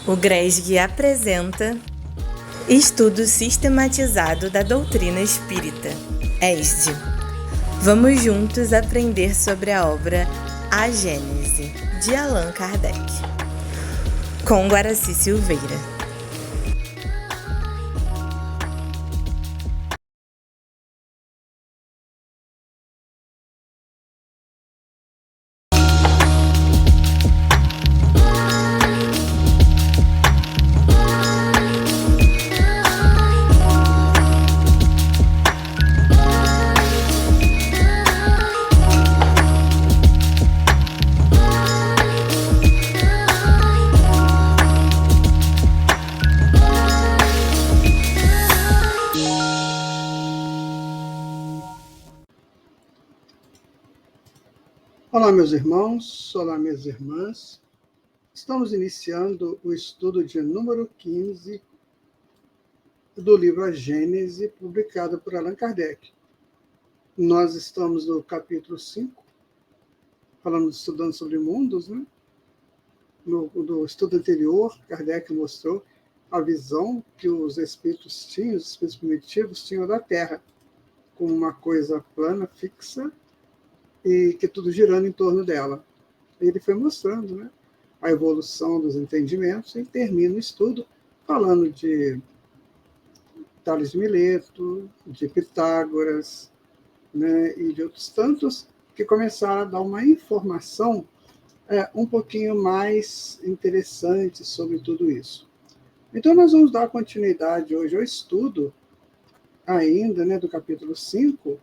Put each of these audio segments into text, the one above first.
O GRESG apresenta Estudo Sistematizado da Doutrina Espírita, ESD. Vamos juntos aprender sobre a obra A Gênese, de Allan Kardec, com Guaraci Silveira. Olá, meus irmãos, olá, minhas irmãs. Estamos iniciando o estudo de número 15 do livro A Gênese, publicado por Allan Kardec. Nós estamos no capítulo 5, estudando sobre mundos, né? No estudo anterior, Kardec mostrou a visão que os espíritos primitivos tinham da Terra, como uma coisa plana, fixa, e que tudo girando em torno dela. Ele foi mostrando, né, a evolução dos entendimentos e termina o estudo falando de Tales de Mileto, de Pitágoras, né, e de outros tantos que começaram a dar uma informação um pouquinho mais interessante sobre tudo isso. Então, nós vamos dar continuidade hoje ao estudo ainda, né, do capítulo 5,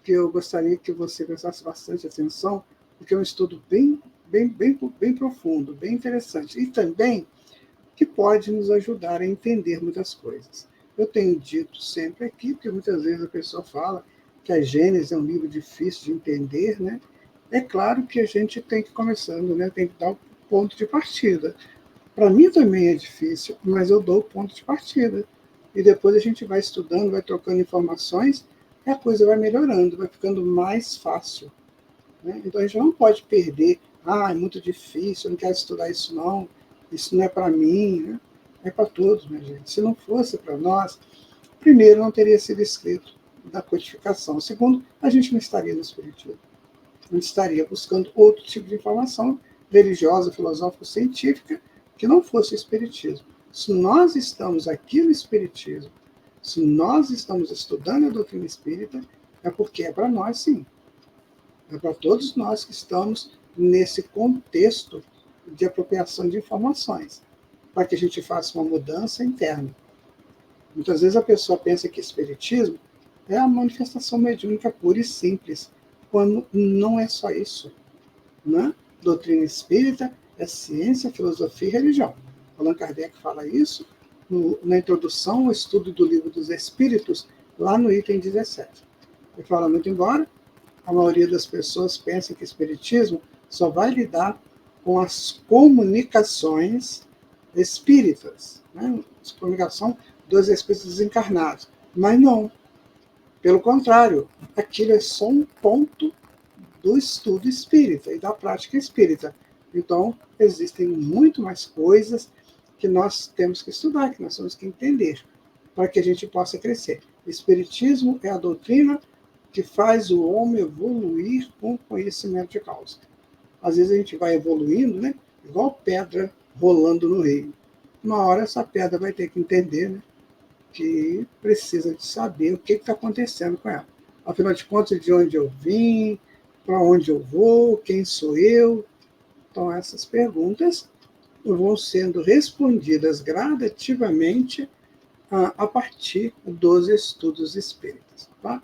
que eu gostaria que você prestasse bastante atenção, porque é um estudo bem profundo, bem interessante, e também que pode nos ajudar a entender muitas coisas. Eu tenho dito sempre aqui, porque muitas vezes a pessoa fala que a Gênesis é um livro difícil de entender, né? É claro que a gente tem que ir começando, né? Tem que dar o ponto de partida. Para mim também é difícil, mas eu dou o ponto de partida. E depois a gente vai estudando, vai trocando informações, e a coisa vai melhorando, vai ficando mais fácil, né? Então a gente não pode perder, é muito difícil, eu não quero estudar isso não é para mim, né? É para todos, minha gente. Se não fosse para nós, primeiro, não teria sido escrito na codificação. Segundo, a gente não estaria no Espiritismo. A gente estaria buscando outro tipo de informação religiosa, filosófica, científica, que não fosse o Espiritismo. Se nós estamos aqui no Espiritismo, se nós estamos estudando a doutrina espírita, é porque é para nós, sim. É para todos nós que estamos nesse contexto de apropriação de informações, para que a gente faça uma mudança interna. Muitas vezes a pessoa pensa que espiritismo é a manifestação mediúnica pura e simples, quando não é só isso, né? Doutrina espírita é ciência, filosofia e religião. Allan Kardec fala isso na introdução ao estudo do Livro dos Espíritos, lá no item 17. Ele fala, muito embora a maioria das pessoas pensa que o espiritismo só vai lidar com as comunicações espíritas, né? A comunicação dos espíritos desencarnados. Mas não. Pelo contrário, aquilo é só um ponto do estudo espírita e da prática espírita. Então, existem muito mais coisas que nós temos que estudar, que nós temos que entender, para que a gente possa crescer. O espiritismo é a doutrina que faz o homem evoluir com conhecimento de causa. Às vezes a gente vai evoluindo, né? Igual pedra rolando no rio. Uma hora essa pedra vai ter que entender, né, que precisa de saber o que está acontecendo com ela. Afinal de contas, de onde eu vim, para onde eu vou, quem sou eu. Então, essas perguntas vão sendo respondidas gradativamente a partir dos estudos espíritas. Tá?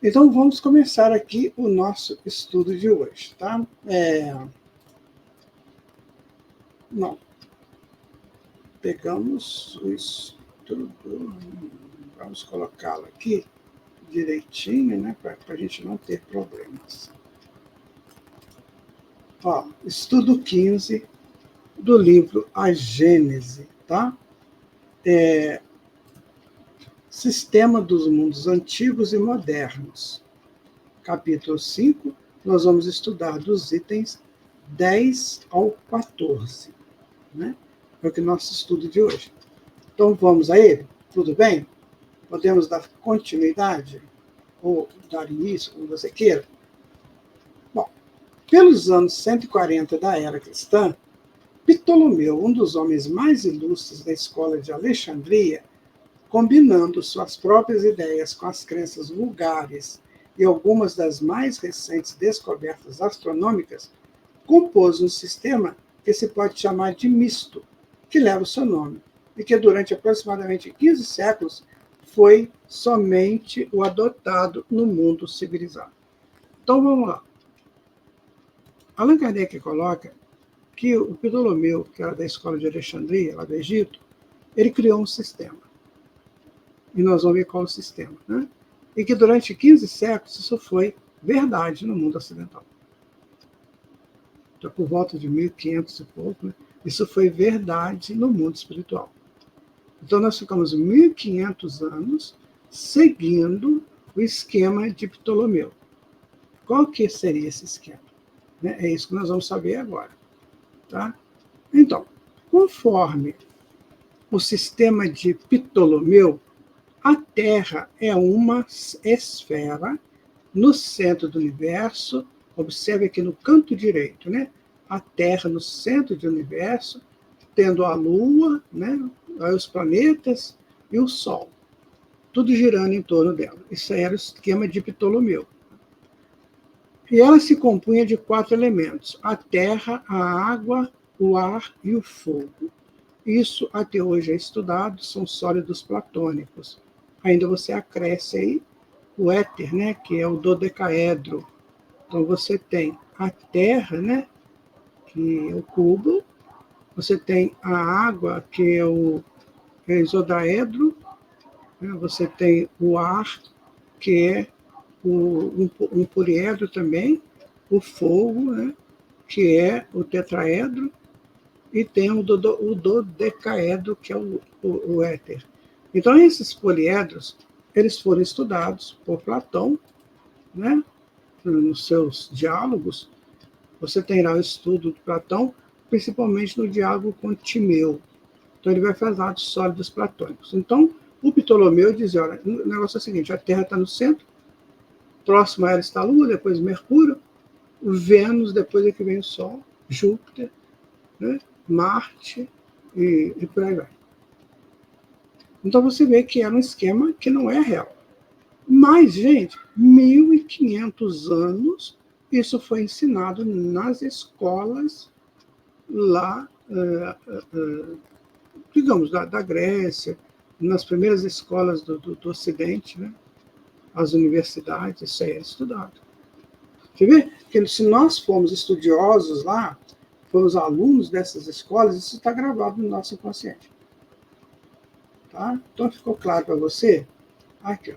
Então, vamos começar aqui o nosso estudo de hoje. Tá? Não. Pegamos o estudo, vamos colocá-lo aqui direitinho, né, para a gente não ter problemas. Ó, estudo 15 do livro A Gênese, tá? Sistema dos mundos antigos e modernos. Capítulo 5, nós vamos estudar dos itens 10 ao 14. Né? É o que nosso estudo de hoje. Então, vamos a ele? Tudo bem? Podemos dar continuidade? Ou dar início, como você queira? Bom, pelos anos 140 da era cristã, Ptolomeu, um dos homens mais ilustres da escola de Alexandria, combinando suas próprias ideias com as crenças vulgares e algumas das mais recentes descobertas astronômicas, compôs um sistema que se pode chamar de misto, que leva o seu nome, e que durante aproximadamente 15 séculos foi somente o adotado no mundo civilizado. Então vamos lá. Allan Kardec coloca que o Ptolomeu, que era da escola de Alexandria, lá do Egito, ele criou um sistema. E nós vamos ver qual é o sistema. Né? E que durante 15 séculos isso foi verdade no mundo ocidental. Então, por volta de 1500 e pouco, né? Isso foi verdade no mundo espiritual. Então, nós ficamos 1500 anos seguindo o esquema de Ptolomeu. Qual que seria esse esquema? É isso que nós vamos saber agora. Tá? Então, conforme o sistema de Ptolomeu, a Terra é uma esfera no centro do universo. Observe aqui no canto direito, né? A Terra no centro do universo, tendo a Lua, né? Os planetas e o Sol, tudo girando em torno dela. Isso era o esquema de Ptolomeu. E ela se compunha de 4 elementos: a terra, a água, o ar e o fogo. Isso até hoje é estudado, são sólidos platônicos. Ainda você acresce aí o éter, né, que é o dodecaedro. Então você tem a terra, né, que é o cubo, você tem a água, que é o isodaedro, né, você tem o ar, que é um poliedro também, o fogo, né, que é o tetraedro, e tem o dodecaedro, que é o éter. Então, esses poliedros, eles foram estudados por Platão, né, nos seus diálogos. Você tem lá o estudo de Platão, principalmente no diálogo com Timeu. Então, ele vai falar dos sólidos platônicos. Então, o Ptolomeu dizia, olha, o negócio é o seguinte, a Terra está no centro, próximo a ela está a Lua, depois Mercúrio, Vênus, depois é que vem o Sol, Júpiter, né, Marte e por aí vai. Então você vê que era um esquema que não é real. Mas, gente, 1500 anos, isso foi ensinado nas escolas lá, digamos, da Grécia, nas primeiras escolas do Ocidente, né? As universidades, isso aí é estudado. Você vê que se nós formos estudiosos lá, formos alunos dessas escolas, isso está gravado no nosso inconsciente. Tá? Então, ficou claro para você? Aqui, ó.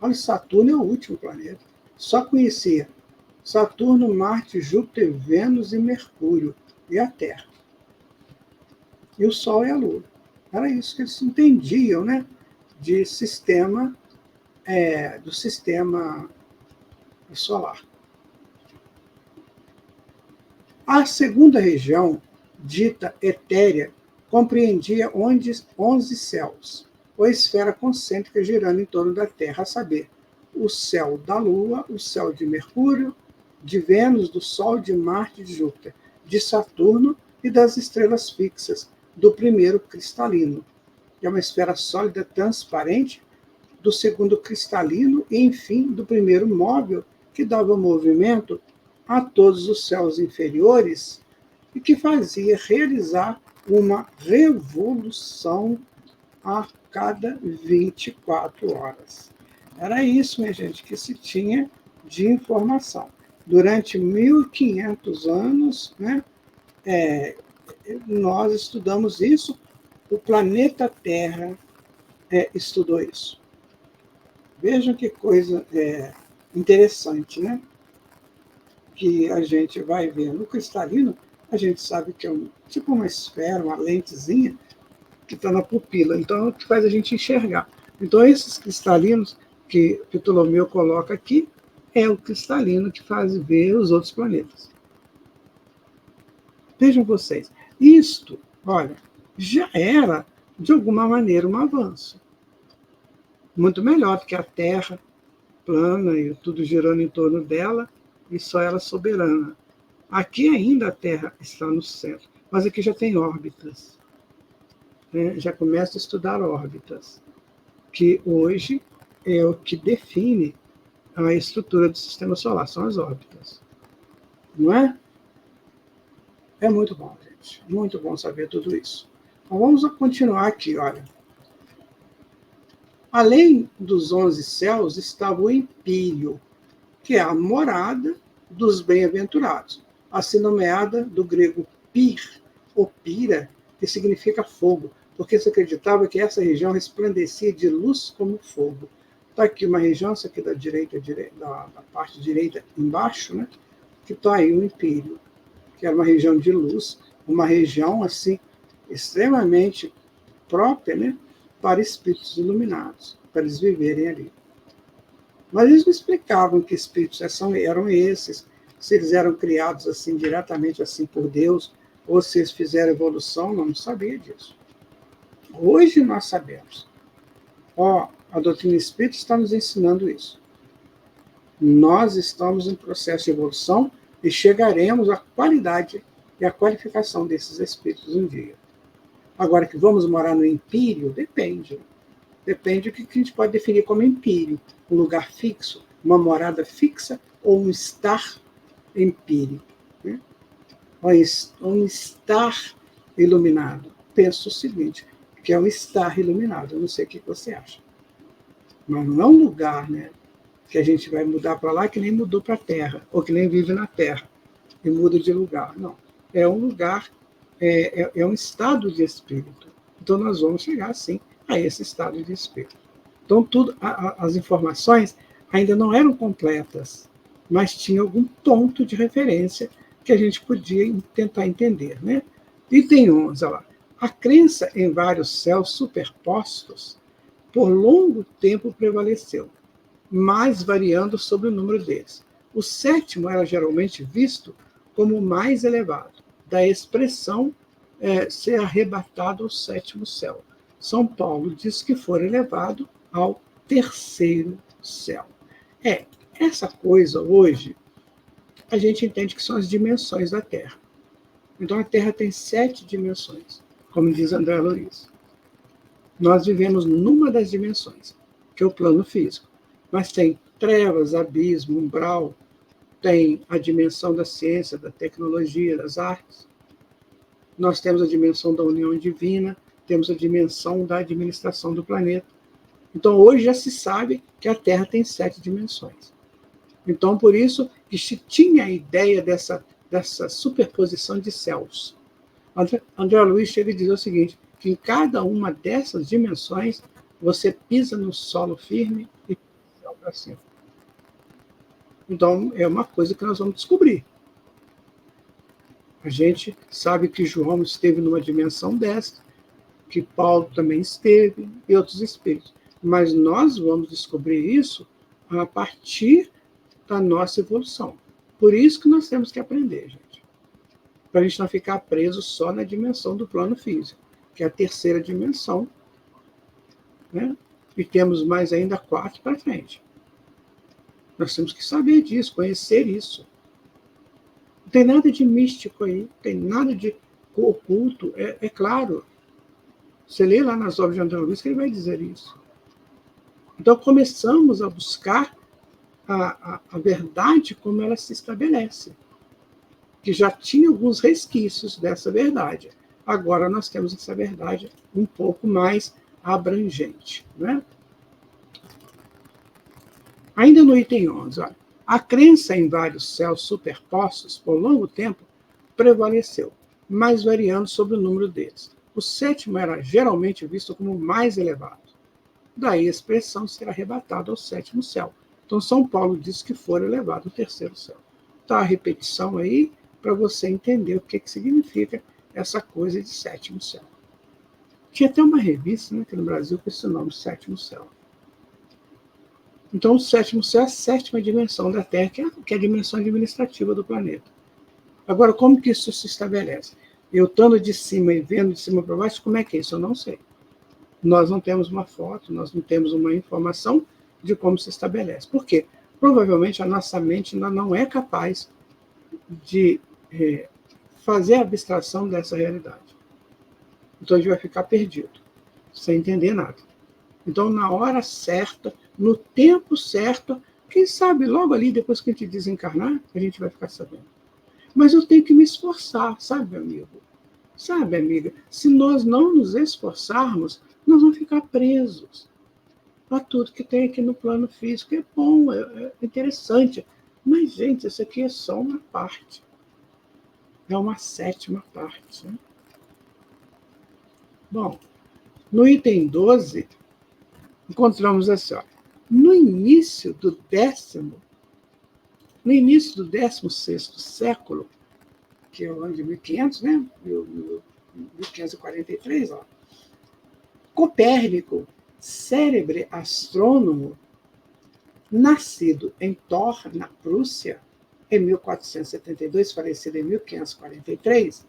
Olha, Saturno é o último planeta. Só conhecia Saturno, Marte, Júpiter, Vênus e Mercúrio. E a Terra. E o Sol e a Lua. Era isso que eles entendiam, né? De sistema, do sistema solar. A segunda região, dita etérea, compreendia 11 céus, ou esfera concêntrica girando em torno da Terra, a saber, o céu da Lua, o céu de Mercúrio, de Vênus, do Sol, de Marte e de Júpiter, de Saturno e das estrelas fixas, do primeiro cristalino, que é uma esfera sólida transparente, do segundo cristalino e, enfim, do primeiro móvel, que dava movimento a todos os céus inferiores e que fazia realizar uma revolução a cada 24 horas. Era isso, minha gente, que se tinha de informação. Durante 1500 anos, né, nós estudamos isso, o planeta Terra estudou isso. Vejam que coisa interessante, né? Que a gente vai ver no cristalino, a gente sabe que é tipo uma esfera, uma lentezinha, que está na pupila. Então, é o que faz a gente enxergar. Então, esses cristalinos que Ptolomeu coloca aqui, é o cristalino que faz ver os outros planetas. Vejam vocês. Isto, olha, já era, de alguma maneira, um avanço. Muito melhor do que a Terra plana e tudo girando em torno dela e só ela soberana. Aqui ainda a Terra está no centro, mas aqui já tem órbitas. Né? Já começa a estudar órbitas, que hoje é o que define a estrutura do sistema solar, são as órbitas. Não é? É muito bom, gente. Muito bom saber tudo isso. Então vamos continuar aqui, olha. Além dos 11 céus estava o empírio, que é a morada dos bem-aventurados, assim nomeada do grego pir, ou pira, que significa fogo, porque se acreditava que essa região resplandecia de luz como fogo. Está aqui uma região, essa aqui da direita, da parte direita embaixo, né? Que está aí o empírio, que era uma região de luz, uma região assim extremamente própria, né, para espíritos iluminados, para eles viverem ali. Mas eles não explicavam que espíritos eram esses, se eles eram criados assim diretamente assim por Deus, ou se eles fizeram evolução, não sabia disso. Hoje nós sabemos. A doutrina espírita está nos ensinando isso. Nós estamos em processo de evolução e chegaremos à qualidade e à qualificação desses espíritos um dia. Agora, que vamos morar no empírio, depende. Depende do que a gente pode definir como empírio. Um lugar fixo, uma morada fixa ou um estar empírico. Né? Um estar iluminado. Penso o seguinte, que é um estar iluminado. Eu não sei o que você acha. Mas não é um lugar, né, que a gente vai mudar para lá que nem mudou para a Terra, ou que nem vive na Terra e muda de lugar. Não. É um lugar, é um estado de espírito. Então nós vamos chegar, sim, a esse estado de espírito. Então as informações ainda não eram completas, mas tinha algum ponto de referência que a gente podia tentar entender. Né? Item 11, olha lá. A crença em vários céus superpostos por longo tempo prevaleceu, mas variando sobre o número deles. O sétimo era geralmente visto como o mais elevado, da expressão ser arrebatado ao sétimo céu. São Paulo diz que for elevado ao terceiro céu. Essa coisa hoje, a gente entende que são as dimensões da Terra. Então a Terra tem 7 dimensões, como diz André Luiz. Nós vivemos numa das dimensões, que é o plano físico. Mas tem trevas, abismo, umbral, tem a dimensão da ciência, da tecnologia, das artes. Nós temos a dimensão da união divina, temos a dimensão da administração do planeta. Então, hoje já se sabe que a Terra tem 7 dimensões. Então, por isso que se tinha a ideia dessa superposição de céus. André Luiz chega a dizer o seguinte, que em cada uma dessas dimensões você pisa no solo firme e pisa para cima. Então, é uma coisa que nós vamos descobrir. A gente sabe que João esteve numa dimensão desta, que Paulo também esteve, e outros espíritos. Mas nós vamos descobrir isso a partir da nossa evolução. Por isso que nós temos que aprender, gente. Para a gente não ficar preso só na dimensão do plano físico, que é a terceira dimensão, né? E temos mais ainda 4 para frente. Nós temos que saber disso, conhecer isso. Não tem nada de místico aí, não tem nada de oculto, é claro. Você lê lá nas obras de André Luiz que ele vai dizer isso. Então começamos a buscar a verdade como ela se estabelece, que já tinha alguns resquícios dessa verdade. Agora nós temos essa verdade um pouco mais abrangente. Né? Ainda no item 11, olha, a crença em vários céus superpostos por longo tempo prevaleceu, mas variando sobre o número deles. O sétimo era geralmente visto como o mais elevado. Daí a expressão ser arrebatado ao sétimo céu. Então São Paulo diz que for elevado ao terceiro céu. Está a repetição aí para você entender o que significa essa coisa de sétimo céu. Tinha até uma revista, né, aqui no Brasil com esse nome, Sétimo Céu. Então, o sétimo céu é a 7ª dimensão da Terra, que é a dimensão administrativa do planeta. Agora, como que isso se estabelece? Eu estando de cima e vendo de cima para baixo, como é que é isso? Eu não sei. Nós não temos uma foto, nós não temos uma informação de como se estabelece. Por quê? Provavelmente a nossa mente ainda não é capaz de fazer a abstração dessa realidade. Então a gente vai ficar perdido, sem entender nada. Então, na hora certa, no tempo certo, quem sabe logo ali, depois que a gente desencarnar, a gente vai ficar sabendo. Mas eu tenho que me esforçar, sabe, amigo? Sabe, amiga? Se nós não nos esforçarmos, nós vamos ficar presos a tudo que tem aqui no plano físico. É bom, é interessante. Mas, gente, isso aqui é só uma parte. É uma sétima parte. Né? Bom, no item 12, encontramos assim, ó, no início do 16º século, que é o ano de 1500, né? 1543, ó, Copérnico, célebre astrônomo, nascido em Thor, na Prússia, em 1472, falecido em 1543,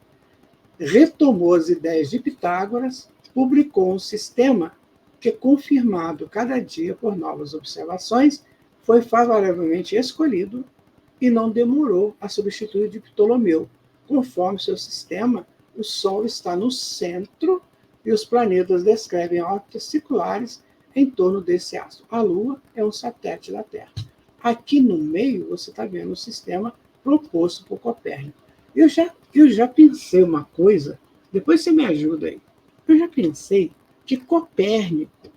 retomou as ideias de Pitágoras, publicou um sistema que, confirmado cada dia por novas observações, foi favoravelmente escolhido e não demorou a substituir de Ptolomeu. Conforme seu sistema, o Sol está no centro e os planetas descrevem órbitas circulares em torno desse astro. A Lua é um satélite da Terra. Aqui no meio, você está vendo o sistema proposto por Copérnico. Eu já pensei uma coisa, depois você me ajuda aí. Eu já pensei que Copérnico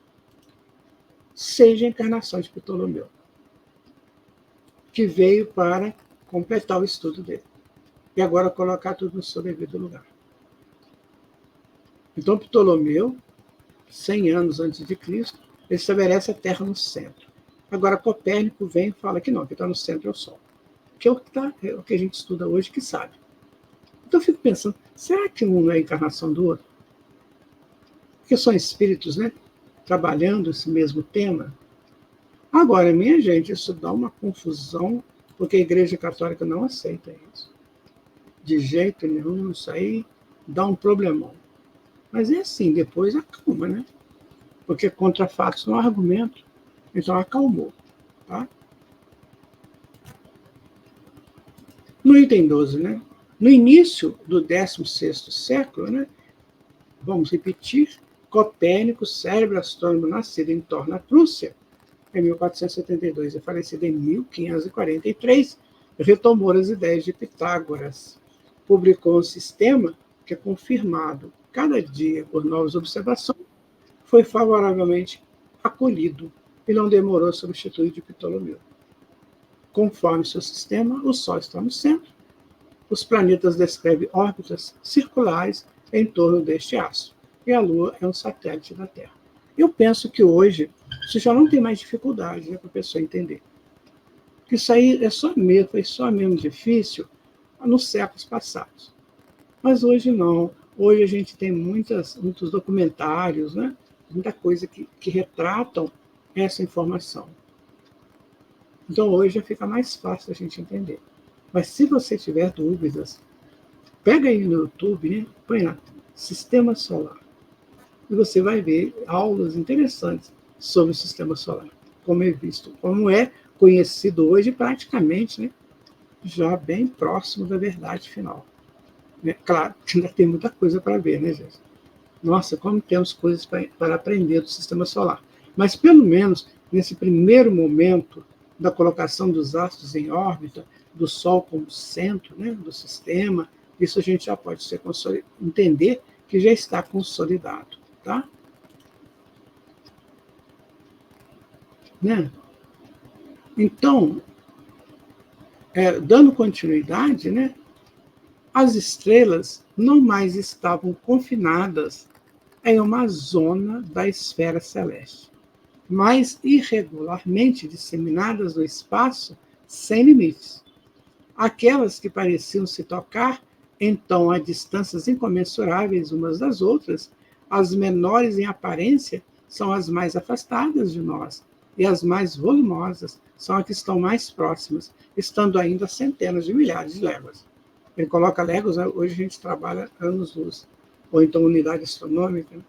seja a encarnação de Ptolomeu, que veio para completar o estudo dele. E agora colocar tudo no seu devido lugar. Então, Ptolomeu, 100 anos antes de Cristo, ele estabelece a Terra no centro. Agora, Copérnico vem e fala que não, que está no centro é o Sol. Que é o que a gente estuda hoje, que sabe. Então, eu fico pensando, será que um não é a encarnação do outro? Porque são espíritos, né? Trabalhando esse mesmo tema. Agora, minha gente, isso dá uma confusão, porque a Igreja Católica não aceita isso. De jeito nenhum, isso aí dá um problemão. Mas é assim, depois acalma, né? Porque contra fatos não há argumento. Então acalmou. Tá? No item 12, né? No início do 16º século, né? Vamos repetir, Copérnico, célebre astrônomo nascido em Thor, na Prússia, em 1472 e falecido em 1543, retomou as ideias de Pitágoras. Publicou um sistema que é confirmado cada dia por novas observações, foi favoravelmente acolhido e não demorou a substituir de Ptolomeu. Conforme seu sistema, o Sol está no centro, os planetas descrevem órbitas circulares em torno deste astro, e a Lua é um satélite da Terra. Eu penso que hoje você já não tem mais dificuldade, né, para a pessoa entender. Porque isso aí foi só mesmo difícil nos séculos passados. Mas hoje não. Hoje a gente tem muitos documentários, né? Muita coisa que retratam essa informação. Então hoje já fica mais fácil a gente entender. Mas se você tiver dúvidas, pega aí no YouTube, né? Põe lá, Sistema Solar. E você vai ver aulas interessantes sobre o Sistema Solar. Como é conhecido hoje praticamente, né? Já bem próximo da verdade final. Claro que ainda tem muita coisa para ver, né, gente? Nossa, como temos coisas para aprender do Sistema Solar. Mas, pelo menos, nesse primeiro momento da colocação dos astros em órbita, do Sol como centro, né, do sistema, isso a gente já pode entender que já está consolidado. Tá? Né? Então, dando continuidade, né, as estrelas não mais estavam confinadas em uma zona da esfera celeste, mas irregularmente disseminadas no espaço sem limites. Aquelas que pareciam se tocar, então, a distâncias incomensuráveis umas das outras, as menores em aparência são as mais afastadas de nós, e as mais volumosas são as que estão mais próximas, estando ainda a centenas de milhares de léguas. Ele coloca léguas, né? Hoje a gente trabalha anos-luz, ou então unidade astronômica. Né?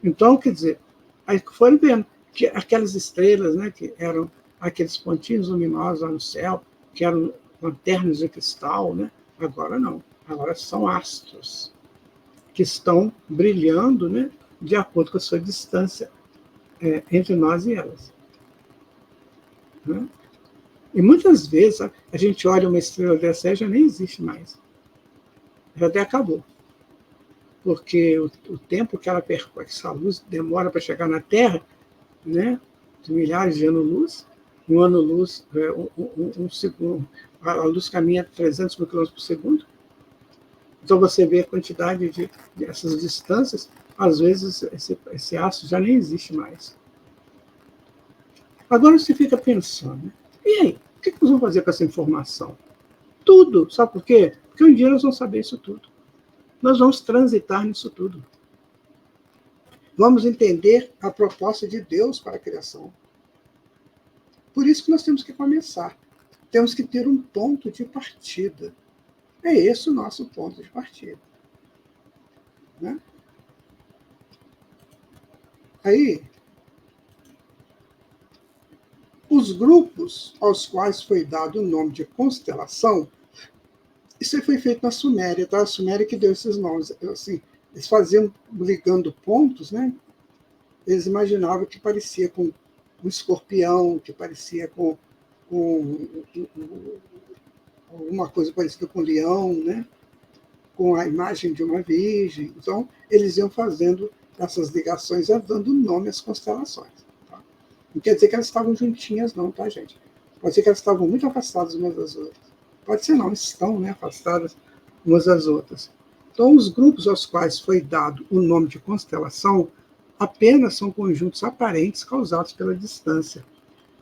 Então, quer dizer, aí foram vendo que aquelas estrelas, né, que eram aqueles pontinhos luminosos lá no céu, que eram lanternas de cristal, né? Agora não, agora são astros que estão brilhando, né, de acordo com a sua distância entre nós e elas. Né? E muitas vezes a gente olha uma estrela dessa e já nem existe mais. Já até acabou. Porque o tempo que ela percorre, essa luz demora para chegar na Terra, né, de milhares de anos-luz, um ano-luz, um segundo, a luz caminha 300 mil quilômetros por segundo. Então você vê a quantidade dessas distâncias, às vezes esse astro já nem existe mais. Agora você fica pensando, e aí, o que nós vamos fazer com essa informação? Tudo, sabe por quê? Porque um dia nós vamos saber isso tudo. Nós vamos transitar nisso tudo. Vamos entender a proposta de Deus para a criação. Por isso que nós temos que começar. Temos que ter um ponto de partida. É esse o nosso ponto de partida. Né? Aí, os grupos aos quais foi dado o nome de constelação, isso foi feito na Suméria, tá? A Suméria que deu esses nomes. Assim, eles faziam, ligando pontos, né? Eles imaginavam que parecia com um escorpião, que parecia com alguma coisa parecida com um leão, né? Com a imagem de uma virgem. Então, eles iam fazendo essas ligações e dando nome às constelações. Tá? Não quer dizer que elas estavam juntinhas, não, tá, gente? Pode ser que elas estavam muito afastadas umas das outras. Pode ser não, estão, né, afastadas umas das outras. Então, os grupos aos quais foi dado o nome de constelação apenas são conjuntos aparentes causados pela distância,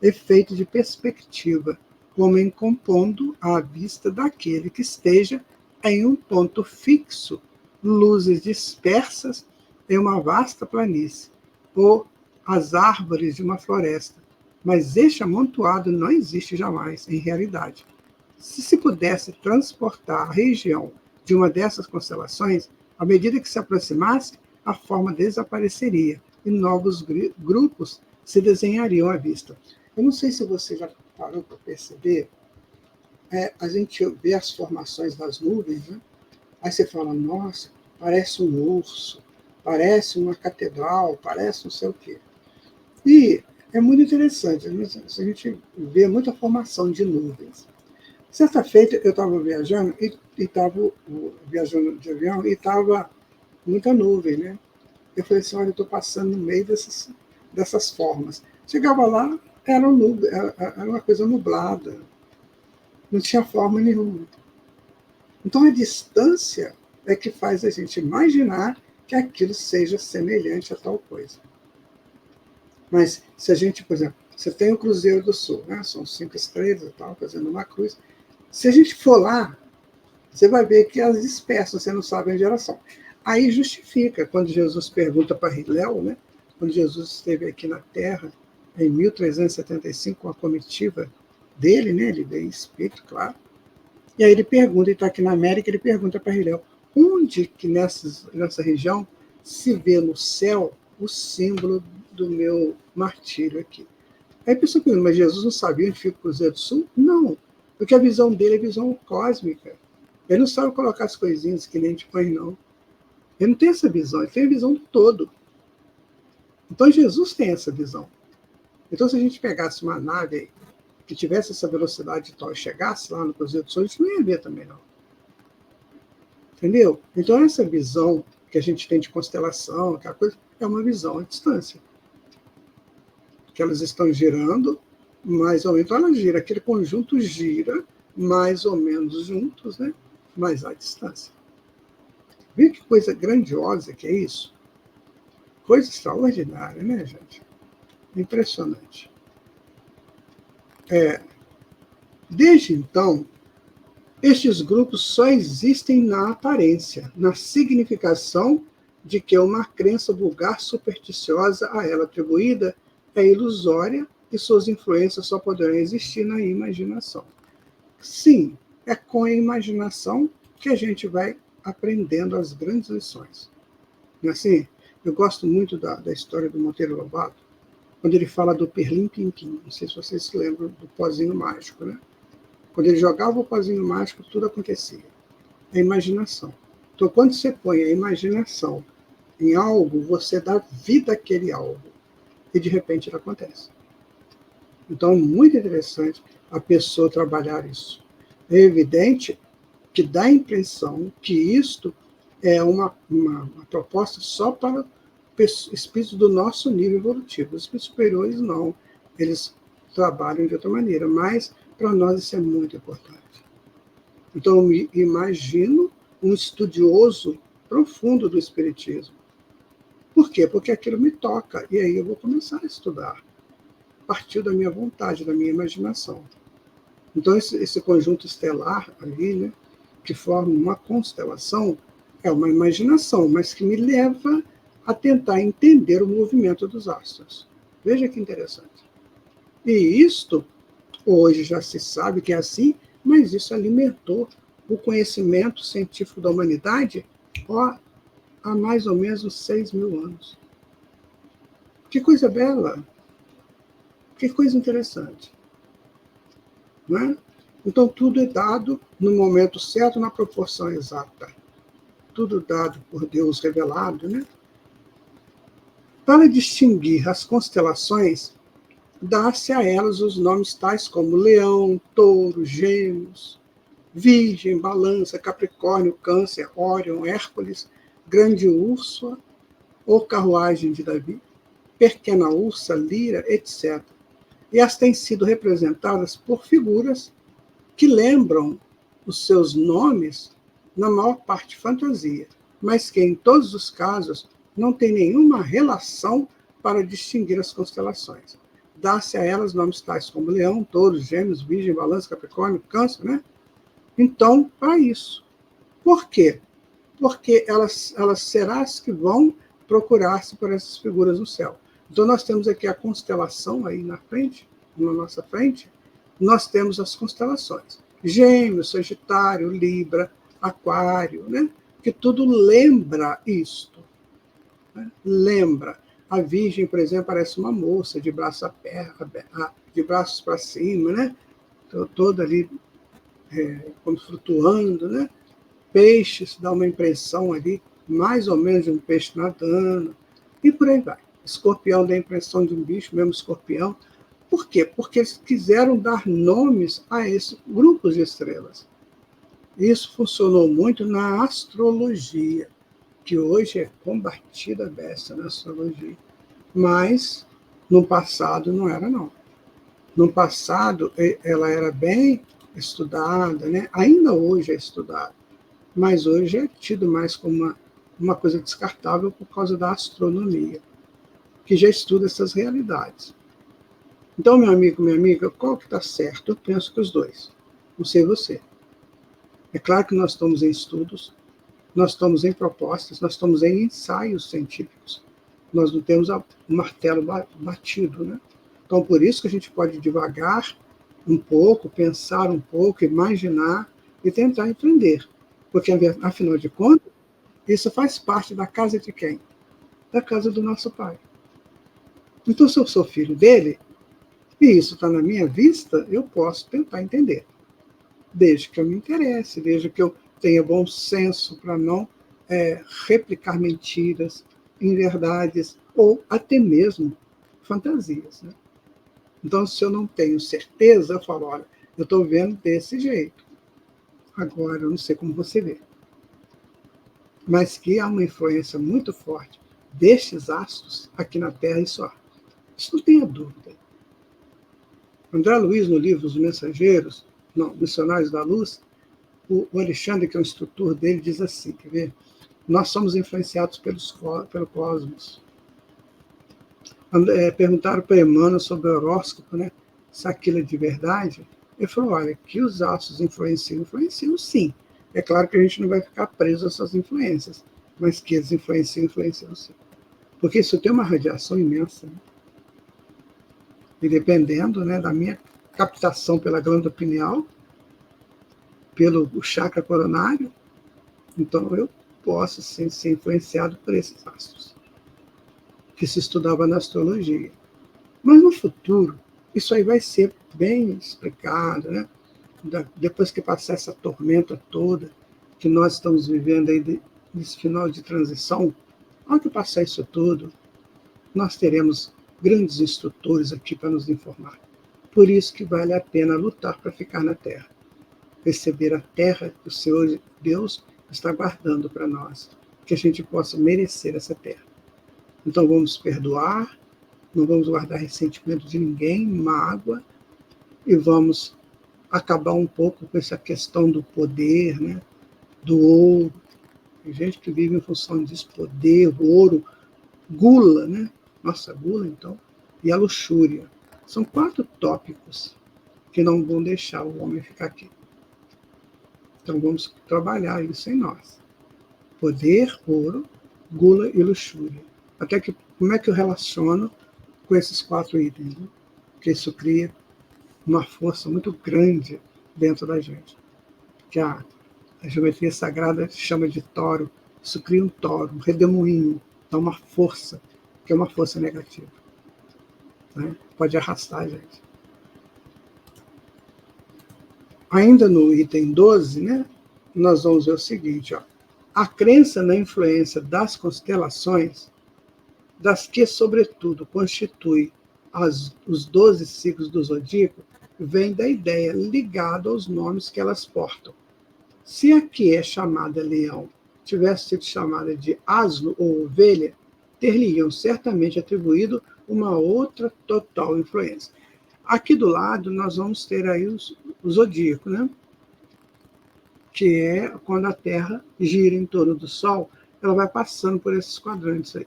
efeito de perspectiva, como em compondo à vista daquele que esteja em um ponto fixo, luzes dispersas em uma vasta planície, ou as árvores de uma floresta. Mas este amontoado não existe jamais, em realidade. Se pudesse transportar a região de uma dessas constelações, à medida que se aproximasse, a forma desapareceria e novos grupos se desenhariam à vista. Eu não sei se você já parou para perceber, a gente vê as formações das nuvens, né? Aí você fala, nossa, parece um urso, parece uma catedral, parece não sei o quê. E é muito interessante, né? A gente vê muita formação de nuvens. Certa feita, eu estava viajando e estava viajando de avião e estava muita nuvem, né? Eu falei assim, olha, eu estou passando no meio dessas formas. Chegava lá, era uma coisa nublada, não tinha forma nenhuma. Então, a distância é que faz a gente imaginar que aquilo seja semelhante a tal coisa. Mas, se a gente, por exemplo, você tem o Cruzeiro do Sul, né? São 5 estrelas e tal, fazendo uma cruz. Se a gente for lá, você vai ver que elas dispersam, você não sabe a geração. Aí justifica, quando Jesus pergunta para Hilel, né? Quando Jesus esteve aqui na Terra, em 1375, com a comitiva dele, né? Ele veio em espírito, claro. E aí ele pergunta, ele está aqui na América, ele pergunta para Hilel, onde que nessa região se vê no céu o símbolo do meu martírio aqui? Aí a pessoa pergunta, mas Jesus não sabia onde fica o Cruzeiro do Sul? Não, porque a visão dele é visão cósmica. Ele não sabe colocar as coisinhas que nem a gente põe, não. Ele não tem essa visão, ele tem a visão do todo. Então Jesus tem essa visão. Então se a gente pegasse uma nave aí, que tivesse essa velocidade e tal, e chegasse lá no Cruzeiro do Sul, a gente não ia ver também, não. Entendeu? Então essa visão que a gente tem de constelação, aquela coisa, é uma visão à distância. Que elas estão girando, mais ou menos, então ela gira, aquele conjunto gira, mais ou menos juntos, né? Mas à distância. Vê que coisa grandiosa que é isso? Coisa extraordinária, né, gente? Impressionante. Desde então, estes grupos só existem na aparência, na significação de que uma crença vulgar supersticiosa a ela atribuída é ilusória e suas influências só poderão existir na imaginação. Sim, É com a imaginação que a gente vai aprendendo as grandes lições. Não é assim? Eu gosto muito da história do Monteiro Lobato, quando ele fala do Perlim-Pim-Pim. Não sei se vocês se lembram do pozinho mágico, né? Quando ele jogava o pozinho mágico, tudo acontecia. A imaginação. Então, quando você põe a imaginação em algo, você dá vida àquele algo. E, de repente, ele acontece. Então, é muito interessante a pessoa trabalhar isso. É evidente que dá a impressão que isto é uma proposta só para espíritos do nosso nível evolutivo. Os espíritos superiores, não. Eles trabalham de outra maneira, mas para nós isso é muito importante. Então, eu me imagino um estudioso profundo do espiritismo. Por quê? Porque aquilo me toca, e aí eu vou começar a estudar, a partir da minha vontade, da minha imaginação. Então, esse conjunto estelar ali, né, que forma uma constelação, é uma imaginação, mas que me leva a tentar entender o movimento dos astros. Veja que interessante. E isto, hoje já se sabe que é assim, mas isso alimentou o conhecimento científico da humanidade há mais ou menos 6.000 anos. Que coisa bela! Que coisa interessante. Não é? Então, tudo é dado no momento certo, na proporção exata. Tudo dado por Deus revelado, né? Para distinguir as constelações, dá-se a elas os nomes tais como Leão, Touro, Gêmeos, Virgem, Balança, Capricórnio, Câncer, Órion, Hércules, Grande Úrsula, ou Carruagem de Davi, Pequena Ursa, Lira, etc. E as têm sido representadas por figuras que lembram os seus nomes, na maior parte fantasia, mas que, em todos os casos, não tem nenhuma relação para distinguir as constelações. Dá-se a elas nomes tais como Leão, Touro, Gêmeos, Virgem, Balança, Capricórnio, Câncer, né? Então, para isso. Por quê? Porque elas serão as que vão procurar-se por essas figuras no céu. Então, nós temos aqui a constelação aí na frente, na nossa frente, nós temos as constelações. Gêmeos, Sagitário, Libra, Aquário, né? Que tudo lembra isto. Né? Lembra. A Virgem, por exemplo, parece uma moça de braços para cima, né? Toda ali como flutuando, né? Peixes, dá uma impressão ali, mais ou menos de um peixe nadando, e por aí vai. Escorpião dá a impressão de um bicho, mesmo escorpião. Por quê? Porque eles quiseram dar nomes a esses grupos de estrelas. Isso funcionou muito na astrologia, que hoje é combatida a beça na astrologia. Mas, no passado, não era, não. No passado, ela era bem estudada, né? Ainda hoje é estudada, mas hoje é tido mais como uma coisa descartável por causa da astronomia, que já estuda essas realidades. Então, meu amigo, minha amiga, qual que está certo? Eu penso que os dois. Não sei você. É claro que nós estamos em estudos, nós estamos em propostas, nós estamos em ensaios científicos. Nós não temos o martelo batido, né? Então, por isso que a gente pode devagar um pouco, pensar um pouco, imaginar e tentar entender. Porque, afinal de contas, isso faz parte da casa de quem? Da casa do nosso Pai. Então, se eu sou filho dele, e isso está na minha vista, eu posso tentar entender. Desde que eu me interesse, desde que eu tenha bom senso para não replicar mentiras, inverdades ou até mesmo fantasias. Né? Então, se eu não tenho certeza, eu falo, olha, eu estou vendo desse jeito. Agora, eu não sei como você vê. Mas que há uma influência muito forte destes astros aqui na Terra, isso há. Isso não tenha dúvida. André Luiz, no livro Os Mensageiros, não, Missionários da Luz, o Alexandre, que é o instrutor dele, diz assim, quer ver? Nós somos influenciados pelo cosmos. Perguntaram para Emmanuel sobre o horóscopo, né? Se aquilo é de verdade. Ele falou, olha, que os astros influenciam sim. É claro que a gente não vai ficar preso a essas influências, mas que eles influenciam sim. Porque isso tem uma radiação imensa. Né? E dependendo, né, da minha captação pela glândula pineal, pelo chakra coronário, então eu posso sim, ser influenciado por esses astros, que se estudava na astrologia. Mas no futuro, isso aí vai ser bem explicado, né? Depois que passar essa tormenta toda que nós estamos vivendo aí nesse final de transição, ao que passar isso tudo, nós teremos grandes instrutores aqui para nos informar. Por isso que vale a pena lutar para ficar na Terra. Receber a terra que o Senhor Deus está guardando para nós, que a gente possa merecer essa terra. Então vamos perdoar, não vamos guardar ressentimento de ninguém, mágoa, e vamos acabar um pouco com essa questão do poder, né? Do ouro. Tem gente que vive em função disso, poder, ouro, gula, né? Nossa, gula então, e a luxúria. São 4 tópicos que não vão deixar o homem ficar aqui. Então vamos trabalhar isso em nós. Poder, ouro, gula e luxúria. Até que, como é que eu relaciono com esses 4 itens? Né? Porque isso cria uma força muito grande dentro da gente. Que a geometria sagrada chama de toro. Isso cria um toro, um redemoinho. Dá uma força, que é uma força negativa. Né? Pode arrastar a gente. Ainda no item 12, né, nós vamos ver o seguinte, ó, a crença na influência das constelações, das que, sobretudo, constitui os 12 signos do zodíaco, vem da ideia ligada aos nomes que elas portam. Se a que é chamada leão tivesse sido chamada de asno ou ovelha, ter-lhe-iam certamente atribuído uma outra total influência. Aqui do lado, nós vamos ter aí o zodíaco, né? Que é quando a Terra gira em torno do Sol, ela vai passando por esses quadrantes aí.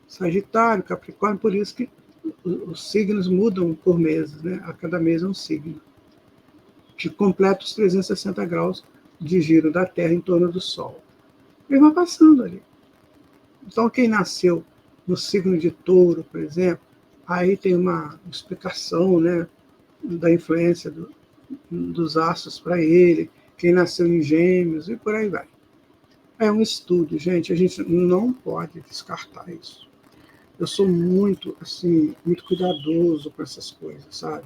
Sagitário, Capricórnio, por isso que os signos mudam por meses, né? A cada mês é um signo, que completa os 360 graus de giro da Terra em torno do Sol. Ele vai passando ali. Então, quem nasceu no signo de Touro, por exemplo, aí tem uma explicação, né, da influência dos astros para ele, quem nasceu em Gêmeos e por aí vai. É um estudo, gente, a gente não pode descartar isso. Eu sou muito, assim, muito cuidadoso com essas coisas, sabe?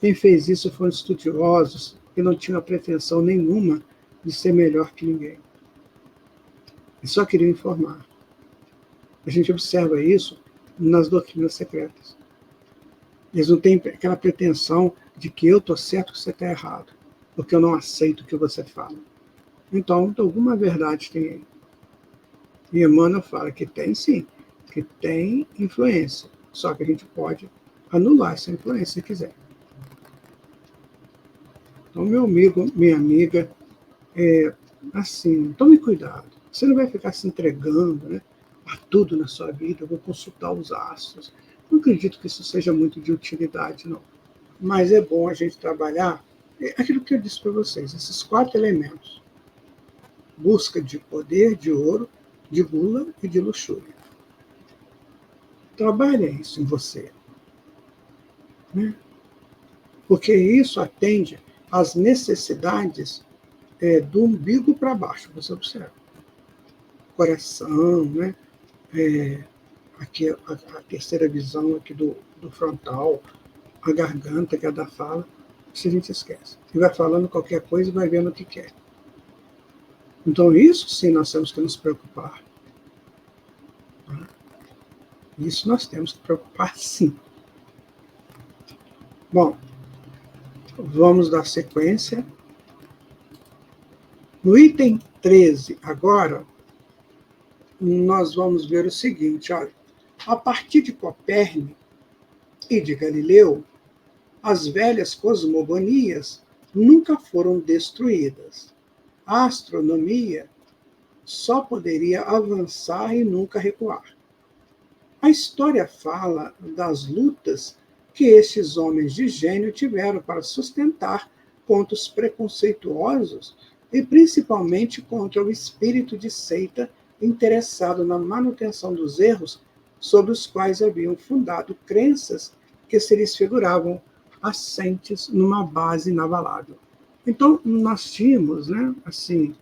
Quem fez isso foram estudiosos que não tinham pretensão nenhuma de ser melhor que ninguém. E só queriam informar. A gente observa isso nas doutrinas secretas. Eles não têm aquela pretensão de que eu estou certo e você está errado, porque eu não aceito o que você fala. Então, alguma verdade tem aí. E Emmanuel fala que tem sim, que tem influência, só que a gente pode anular essa influência se quiser. Então, meu amigo, minha amiga, assim, tome cuidado. Você não vai ficar se entregando, né, a tudo na sua vida. Eu vou consultar os astros. Não acredito que isso seja muito de utilidade, não. Mas é bom a gente trabalhar aquilo que eu disse para vocês, esses 4 elementos. Busca de poder, de ouro, de gula e de luxúria. Trabalhe isso em você. Né? Porque isso atende às necessidades do umbigo para baixo, você observa. Coração, né? Aqui a terceira visão aqui do frontal, a garganta, que é da fala, isso a gente esquece. Ele vai falando qualquer coisa e vai vendo o que quer. Então, isso sim nós temos que nos preocupar. Isso nós temos que preocupar sim. Bom, vamos dar sequência. No item 13, agora, nós vamos ver o seguinte, olha, a partir de Copérnico e de Galileu, as velhas cosmogonias nunca foram destruídas. A astronomia só poderia avançar e nunca recuar. A história fala das lutas que estes homens de gênio tiveram para sustentar contra os preconceituosos e principalmente contra o espírito de seita interessado na manutenção dos erros sobre os quais haviam fundado crenças que se lhes figuravam assentes numa base inabalável. Então, nós tínhamos, né, assim,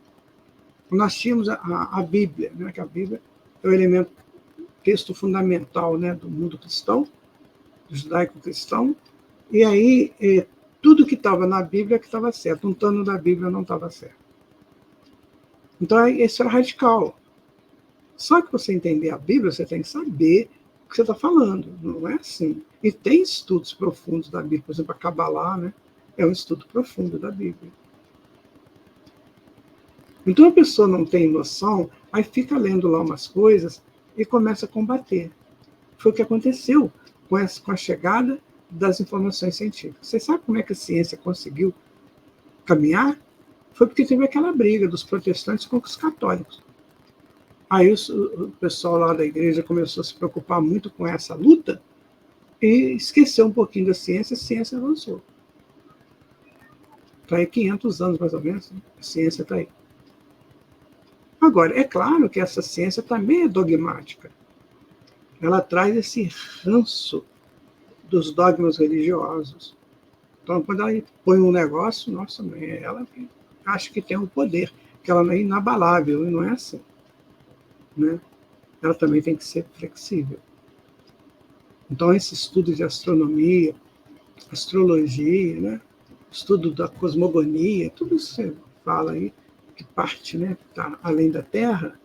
nós tínhamos a Bíblia, né, que a Bíblia é o elemento, texto fundamental, né, do mundo cristão, do judaico-cristão, e aí tudo que estava na Bíblia que estava certo, um tano da Bíblia não estava certo. Então, isso era radical. Só que você entender a Bíblia, você tem que saber o que você está falando, não é assim. E tem estudos profundos da Bíblia, por exemplo, a Kabbalah, né, é um estudo profundo da Bíblia. Então a pessoa não tem noção, aí fica lendo lá umas coisas e começa a combater. Foi o que aconteceu com a chegada das informações científicas. Você sabe como é que a ciência conseguiu caminhar? Foi porque teve aquela briga dos protestantes com os católicos. Aí o pessoal lá da igreja começou a se preocupar muito com essa luta e esqueceu um pouquinho da ciência, a ciência avançou. Está aí 500 anos, mais ou menos, a ciência está aí. Agora, é claro que essa ciência também é dogmática. Ela traz esse ranço dos dogmas religiosos. Então, quando ela põe um negócio, nossa, ela acha que tem um poder, que ela é inabalável, e não é assim. Né? Ela também tem que ser flexível. Então, esse estudo de astronomia, astrologia, né? Estudo da cosmogonia, tudo isso que você fala aí, que parte, né, está além da Terra,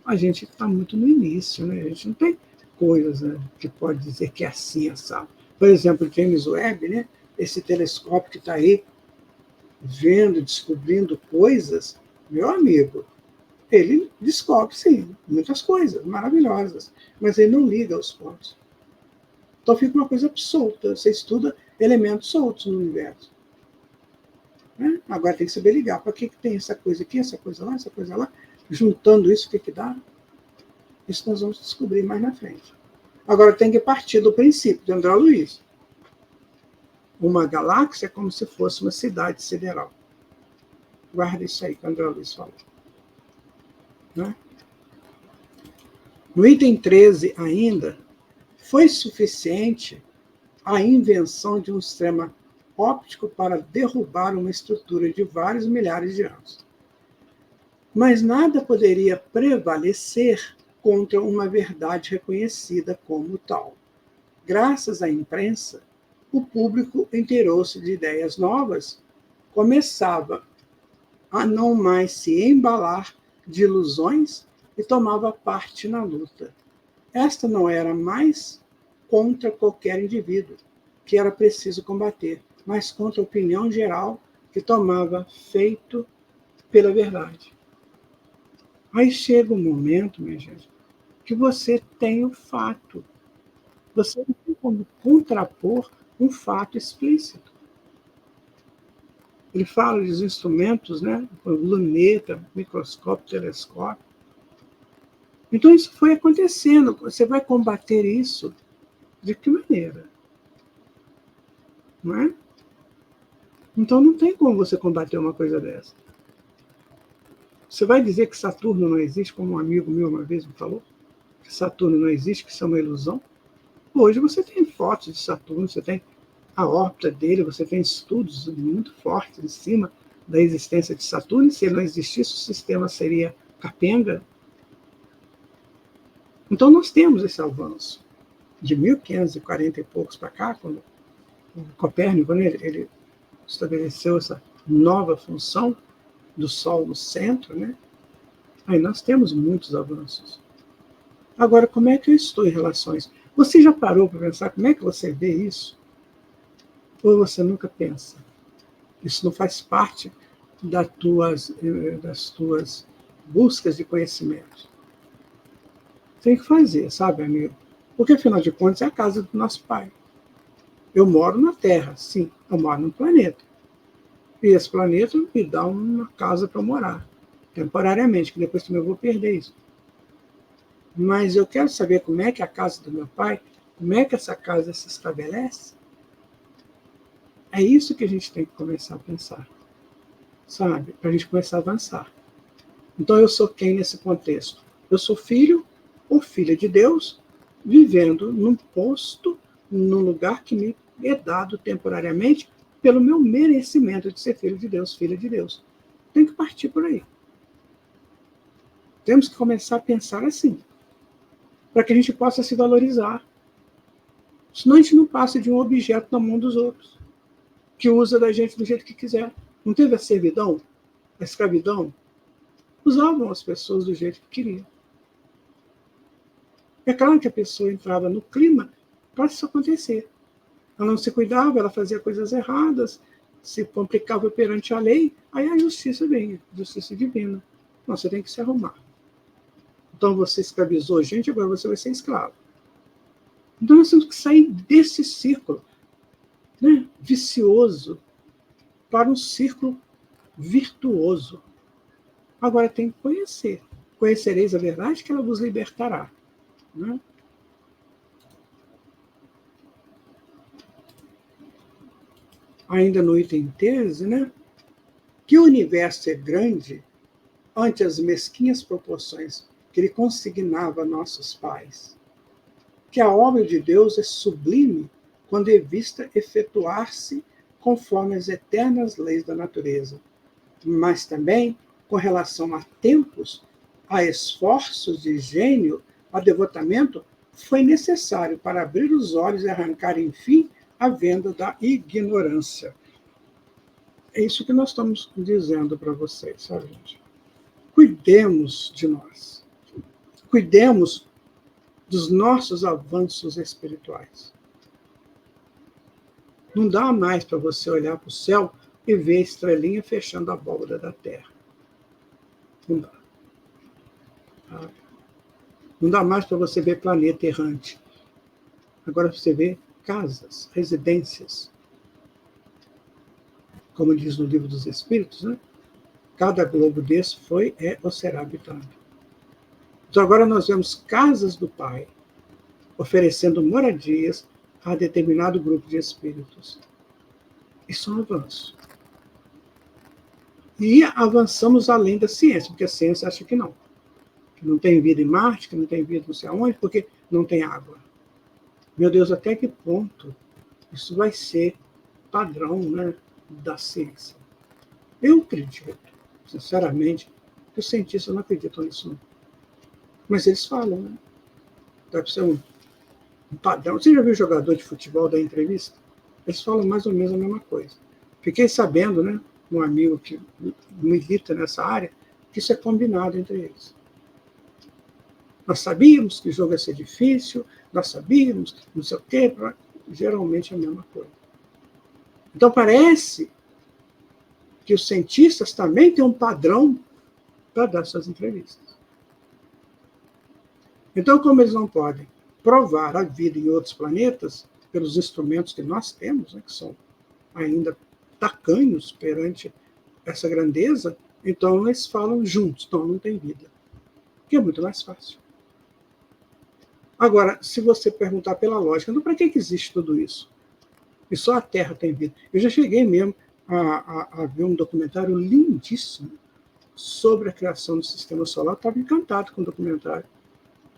a gente está muito no início, né? A gente não tem coisas, né, que pode dizer que é assim, sabe? Por exemplo, James Webb, né, esse telescópio que está aí vendo, descobrindo coisas, meu amigo, ele descobre, sim, muitas coisas maravilhosas, mas ele não liga os pontos. Então fica uma coisa solta, você estuda elementos soltos no universo. Né? Agora tem que saber ligar, para que tem essa coisa aqui, essa coisa lá, juntando isso, o que dá? Isso nós vamos descobrir mais na frente. Agora tem que partir do princípio de André Luiz. Uma galáxia é como se fosse uma cidade sideral. Guarda isso aí que o André Luiz falou. Né? No item 13 ainda, foi suficiente a invenção de um sistema óptico para derrubar uma estrutura de vários milhares de anos. Mas nada poderia prevalecer contra uma verdade reconhecida como tal. Graças à imprensa, o público inteirou-se de ideias novas, começava a não mais se embalar de ilusões e tomava parte na luta. Esta não era mais contra qualquer indivíduo que era preciso combater, mas contra a opinião geral que tomava feito pela verdade. Aí chega um momento, minha gente, que você tem o fato. Você não tem como contrapor um fato explícito. Ele fala dos instrumentos, né? Luneta, microscópio, telescópio. Então isso foi acontecendo. Você vai combater isso de que maneira? Não é? Então não tem como você combater uma coisa dessa. Você vai dizer que Saturno não existe, como um amigo meu uma vez me falou? Que Saturno não existe, que isso é uma ilusão? Hoje você tem fotos de Saturno, você tem a órbita dele, você tem estudos muito fortes em cima da existência de Saturno, e se ele não existisse, o sistema seria capenga. Então nós temos esse avanço. De 1540 e poucos para cá, quando o Copérnico, né, ele estabeleceu essa nova função do Sol no centro, né? Aí nós temos muitos avanços. Agora, como é que eu estou em relações? Você já parou para pensar como é que você vê isso? Ou você nunca pensa? Isso não faz parte das tuas buscas de conhecimento. Tem que fazer, sabe, amigo? Porque, afinal de contas, é a casa do nosso Pai. Eu moro na Terra, sim, eu moro num planeta. E esse planeta me dá uma casa para morar, temporariamente, que depois também eu vou perder isso. Mas eu quero saber como é que é a casa do meu pai, como é que essa casa se estabelece. É isso que a gente tem que começar a pensar, sabe? Para a gente começar a avançar. Então eu sou quem nesse contexto? Eu sou filho ou filha de Deus, vivendo num posto, num lugar que me é dado temporariamente pelo meu merecimento de ser filho de Deus, filha de Deus. Tem que partir por aí. Temos que começar a pensar assim, para que a gente possa se valorizar. Senão a gente não passa de um objeto na mão dos outros, que usa da gente do jeito que quiser. Não teve a servidão, a escravidão? Usavam as pessoas do jeito que queriam. É claro que a pessoa entrava no clima para isso acontecer. Ela não se cuidava, ela fazia coisas erradas, se complicava perante a lei, aí a justiça vem, a justiça divina. Não, você tem que se arrumar. Então você escravizou gente, agora você vai ser escravo. Então nós temos que sair desse círculo, né, vicioso para um círculo virtuoso. Agora tem que conhecer. Conhecereis a verdade que ela vos libertará. Né? Ainda no item 13, né? Que o universo é grande ante as mesquinhas proporções que ele consignava a nossos pais. Que a obra de Deus é sublime quando é vista efetuar-se conforme as eternas leis da natureza, mas também com relação a tempos, a esforços de gênio, a devotamento, foi necessário para abrir os olhos e arrancar, enfim, a venda da ignorância. É isso que nós estamos dizendo para vocês, sabe, gente? Cuidemos de nós. Cuidemos dos nossos avanços espirituais. Não dá mais para você olhar para o céu e ver a estrelinha fechando a abóbora da terra. Não dá. Não dá mais para você ver planeta errante. Agora você vê casas, residências. Como diz no Livro dos Espíritos, né? Cada globo desse foi, é ou será habitado. Então agora nós vemos casas do Pai oferecendo moradias a determinado grupo de espíritos. Isso é um avanço. E avançamos além da ciência, porque a ciência acha que não. Que não tem vida em Marte, que não tem vida não sei aonde, porque não tem água. Meu Deus, até que ponto isso vai ser padrão, né, da ciência? Eu acredito, sinceramente, que os cientistas não acreditam nisso. Não. Mas eles falam, né? Deve ser um padrão. Você já viu jogador de futebol da entrevista? Eles falam mais ou menos a mesma coisa. Fiquei sabendo, né, um amigo que milita nessa área, que isso é combinado entre eles. Nós sabíamos que o jogo ia ser difícil, nós sabíamos, não sei o quê, geralmente é a mesma coisa. Então parece que os cientistas também têm um padrão para dar suas entrevistas. Então, como eles não podem provar a vida em outros planetas, pelos instrumentos que nós temos, né, que são ainda tacanhos perante essa grandeza, então eles falam juntos, então não tem vida. Que é muito mais fácil. Agora, se você perguntar pela lógica, então para que existe tudo isso? E só a Terra tem vida. Eu já cheguei mesmo a ver um documentário lindíssimo sobre a criação do sistema solar. Eu estava encantado com o documentário.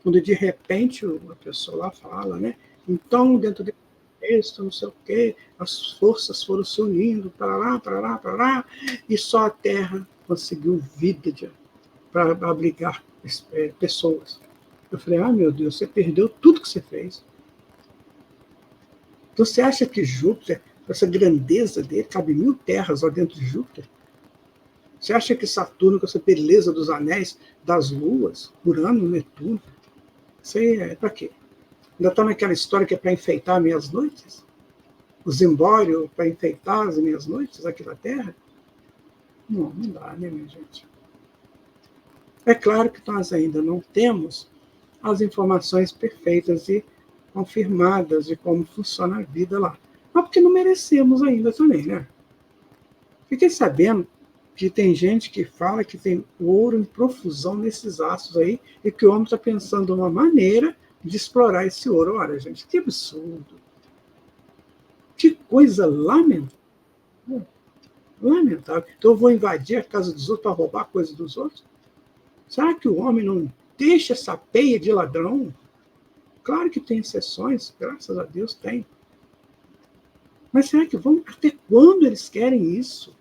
Quando de repente a pessoa lá fala, né? Então, dentro desse texto, não sei o quê, as forças foram se unindo, para lá, e só a Terra conseguiu vida para abrigar pessoas. Eu falei, meu Deus, você perdeu tudo que você fez. Então, você acha que Júpiter, essa grandeza dele, cabe 1000 terras lá dentro de Júpiter? Você acha que Saturno, com essa beleza dos anéis, das luas, Urano, Netuno, isso aí é para quê? Ainda está naquela história que é para enfeitar minhas noites? O zimbório para enfeitar as minhas noites aqui na Terra? Não, não dá, né, minha gente? É claro que nós ainda não temos as informações perfeitas e confirmadas de como funciona a vida lá. Mas porque não merecemos ainda também, né? Fiquei sabendo que tem gente que fala que tem ouro em profusão nesses astros aí e que o homem está pensando uma maneira de explorar esse ouro. Olha, gente, que absurdo. Que coisa lamentável. Lamentável. Então eu vou invadir a casa dos outros para roubar a coisa dos outros? Será que o homem não deixa essa peia de ladrão? Claro que tem exceções, graças a Deus tem. Mas será que vão? Até quando eles querem isso?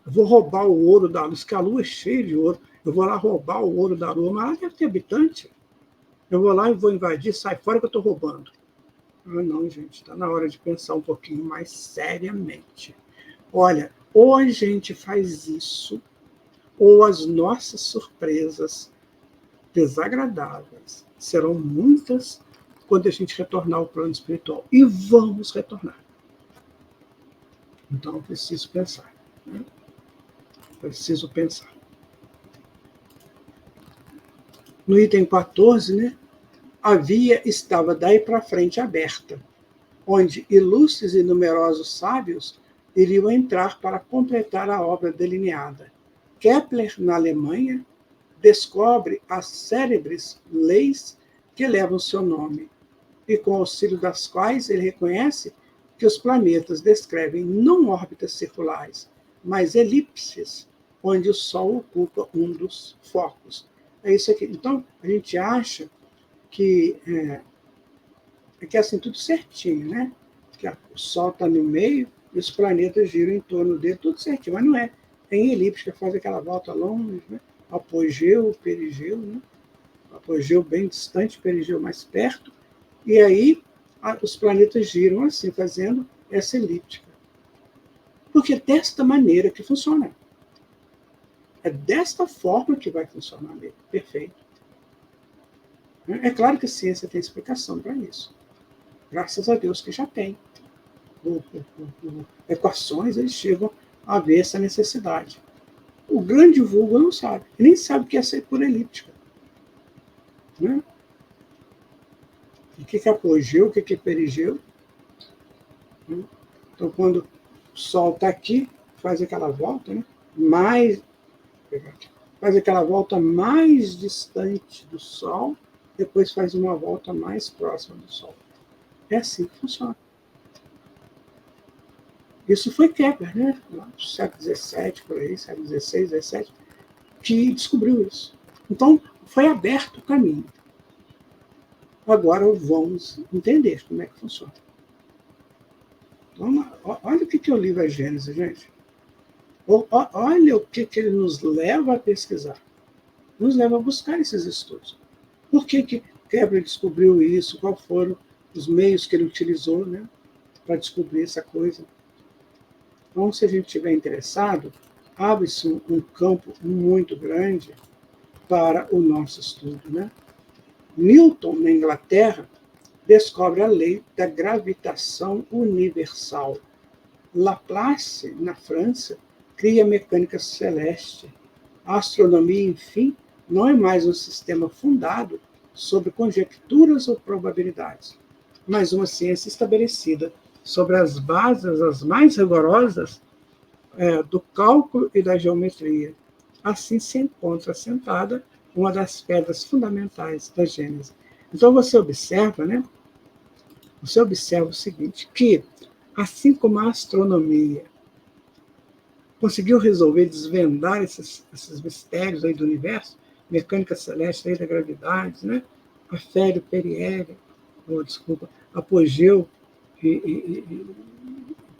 Eu vou roubar o ouro da lua, que a lua é cheia de ouro. Eu vou lá roubar o ouro da lua, mas lá deve ter habitante. Eu vou lá e vou invadir, sai fora que eu estou roubando. Ah, não, gente, está na hora de pensar um pouquinho mais seriamente. Olha, ou a gente faz isso, ou as nossas surpresas desagradáveis serão muitas quando a gente retornar ao plano espiritual. E vamos retornar. Então, eu preciso pensar. Né? Preciso pensar. No item 14, né? A via estava daí para frente aberta, onde ilustres e numerosos sábios iriam entrar para completar a obra delineada. Kepler, na Alemanha, descobre as célebres leis que levam seu nome, e com auxílio das quais ele reconhece que os planetas descrevem não órbitas circulares, mas elipses, onde o Sol ocupa um dos focos. É isso aqui. Então, a gente acha que é assim, tudo certinho, né? Que o Sol está no meio e os planetas giram em torno dele, tudo certinho, mas não é. Tem elipse que faz aquela volta longe, né? Apogeu, perigeu, né? Apogeu bem distante, perigeu mais perto, e aí os planetas giram assim, fazendo essa elíptica. Porque é desta maneira que funciona. É desta forma que vai funcionar mesmo. Perfeito. É claro que a ciência tem explicação para isso. Graças a Deus que já tem. Equações, eles chegam a ver essa necessidade. O grande vulgo não sabe. Nem sabe o que é ser por elíptica. Né? O que é apogeu, o que é perigeu. Né? Então, quando o Sol está aqui, faz aquela volta, né? Faz aquela volta mais distante do Sol, depois faz uma volta mais próxima do Sol. É assim que funciona. Isso foi Kepler, né? No século XVII, por aí, século XVI, XVII, que descobriu isso. Então, foi aberto o caminho. Agora vamos entender como é que funciona. Então, olha o que é o livro A Gênese, gente. Olha o que ele nos leva a pesquisar. Nos leva a buscar esses estudos. Por que Kepler descobriu isso? Quais foram os meios que ele utilizou, né, para descobrir essa coisa? Então, se a gente estiver interessado, abre-se um campo muito grande para o nosso estudo. Né? Newton, na Inglaterra, descobre a lei da gravitação universal. Laplace, na França, cria a mecânica celeste. A astronomia, enfim, não é mais um sistema fundado sobre conjecturas ou probabilidades, mas uma ciência estabelecida sobre as bases as mais rigorosas do cálculo e da geometria. Assim se encontra assentada uma das pedras fundamentais da Gênese. Então você observa, né? Você observa o seguinte, que assim como a astronomia conseguiu resolver, desvendar esses mistérios aí do universo, mecânica celeste, lei da gravidade, né? Afélio, periélio, apogeu e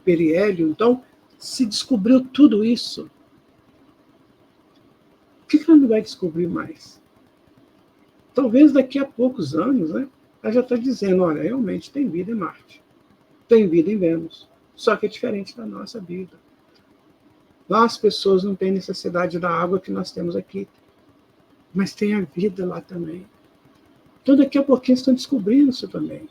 periélio. Então, se descobriu tudo isso. O que ela não vai descobrir mais? Talvez daqui a poucos anos, né, ela já está dizendo, olha, realmente tem vida em Marte, tem vida em Vênus, só que é diferente da nossa vida. Lá as pessoas não têm necessidade da água que nós temos aqui, mas tem a vida lá também. Então daqui a pouquinho estão descobrindo isso também.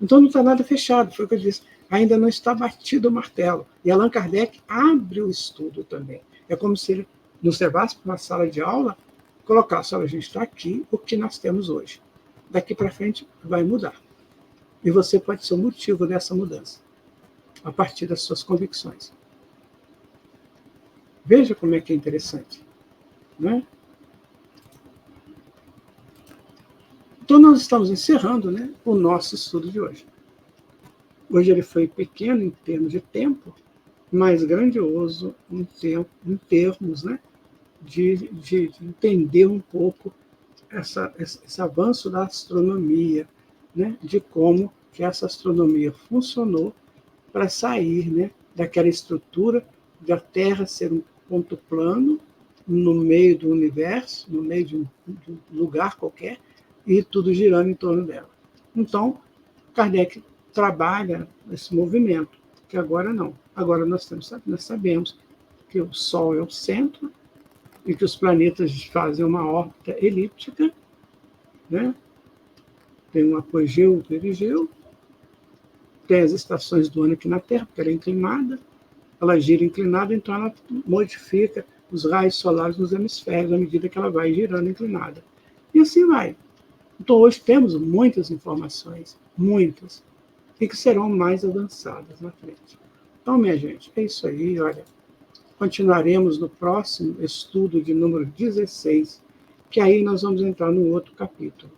Então não está nada fechado, foi o que eu disse. Ainda não está batido o martelo. E Allan Kardec abre o estudo também. É como se ele nos levasse para uma sala de aula, colocasse, olha, a gente está aqui, o que nós temos hoje. Daqui para frente vai mudar. E você pode ser o motivo dessa mudança, a partir das suas convicções. Veja como é que é interessante. Né? Então, nós estamos encerrando, né, o nosso estudo de hoje. Hoje ele foi pequeno em termos de tempo, mas grandioso em termos, né, de entender um pouco esse avanço da astronomia, né, de como que essa astronomia funcionou para sair, né, daquela estrutura da Terra ser um ponto plano no meio do universo, no meio de um lugar qualquer, e tudo girando em torno dela. Então, Kardec trabalha esse movimento, que agora não. Agora nós sabemos que o Sol é o centro e que os planetas fazem uma órbita elíptica, né? Tem um apogeu, um perigeu, tem as estações do ano aqui na Terra, porque ela é inclinada, ela gira inclinada, então ela modifica os raios solares nos hemisférios à medida que ela vai girando inclinada. E assim vai. Então hoje temos muitas informações, muitas, e que serão mais avançadas na frente. Então, minha gente, é isso aí, olha. Continuaremos no próximo estudo de número 16, que aí nós vamos entrar no outro capítulo,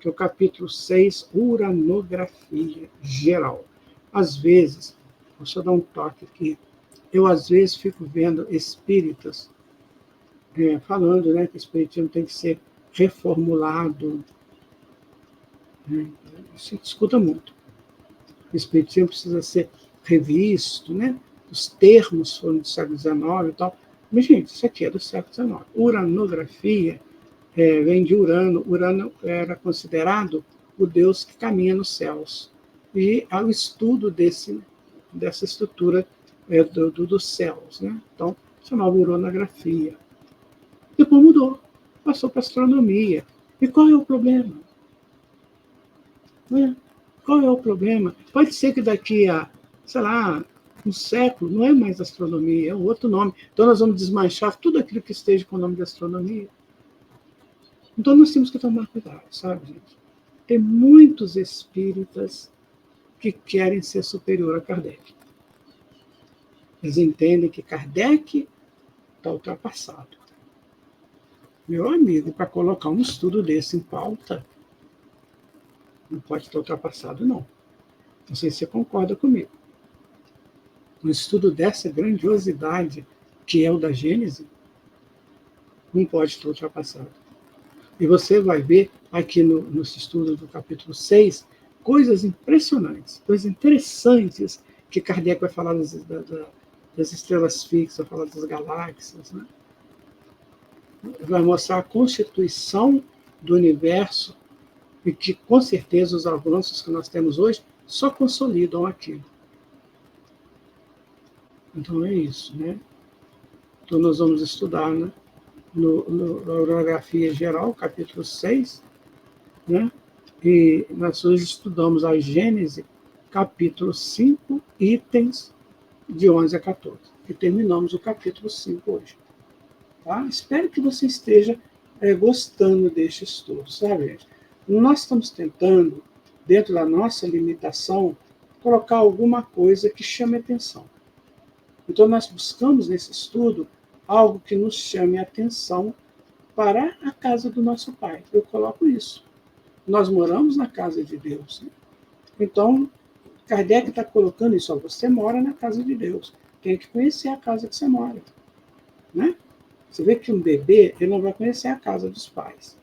que é o capítulo 6, uranografia geral. Às vezes, deixa eu dar um toque aqui, eu às vezes fico vendo espíritas falando, né, que o espiritismo tem que ser reformulado, né? Se escuta muito. O espiritismo precisa ser revisto, né? Os termos foram do século XIX e tal. Mas, gente, isso aqui é do século XIX. Uranografia vem de Urano. Urano era considerado o deus que caminha nos céus. E há o estudo dessa estrutura dos céus, né? Então, chamava uranografia. Depois mudou, passou para astronomia. E qual é o problema? Qual é o problema? Pode ser que daqui a, sei lá, um século, não é mais astronomia, é um outro nome. Então nós vamos desmanchar tudo aquilo que esteja com o nome de astronomia. Então nós temos que tomar cuidado, sabe, gente? Tem muitos espíritas que querem ser superior a Kardec. Eles entendem que Kardec está ultrapassado. Meu amigo, para colocar um estudo desse em pauta, não pode estar ultrapassado, não. Não sei se você concorda comigo. Um estudo dessa grandiosidade, que é o da Gênese, não pode estar ultrapassado. E você vai ver aqui no estudo do capítulo 6, coisas impressionantes, coisas interessantes, que Kardec vai falar das estrelas fixas, vai falar das galáxias, né? Vai mostrar a constituição do universo, e que, com certeza, os avanços que nós temos hoje só consolidam aquilo. Então, é isso, né? Então, nós vamos estudar, né, na orografia geral, capítulo 6, né? E nós hoje estudamos a Gênese, capítulo 5, itens de 11 a 14. E terminamos o capítulo 5 hoje. Tá? Espero que você esteja gostando deste estudo, sabe, gente? Nós estamos tentando, dentro da nossa limitação, colocar alguma coisa que chame atenção. Então, nós buscamos nesse estudo algo que nos chame a atenção para a casa do nosso Pai. Eu coloco isso. Nós moramos na casa de Deus, né? Então, Kardec está colocando isso. Ó, você mora na casa de Deus. Tem que conhecer a casa que você mora, né? Você vê que um bebê, ele não vai conhecer a casa dos pais.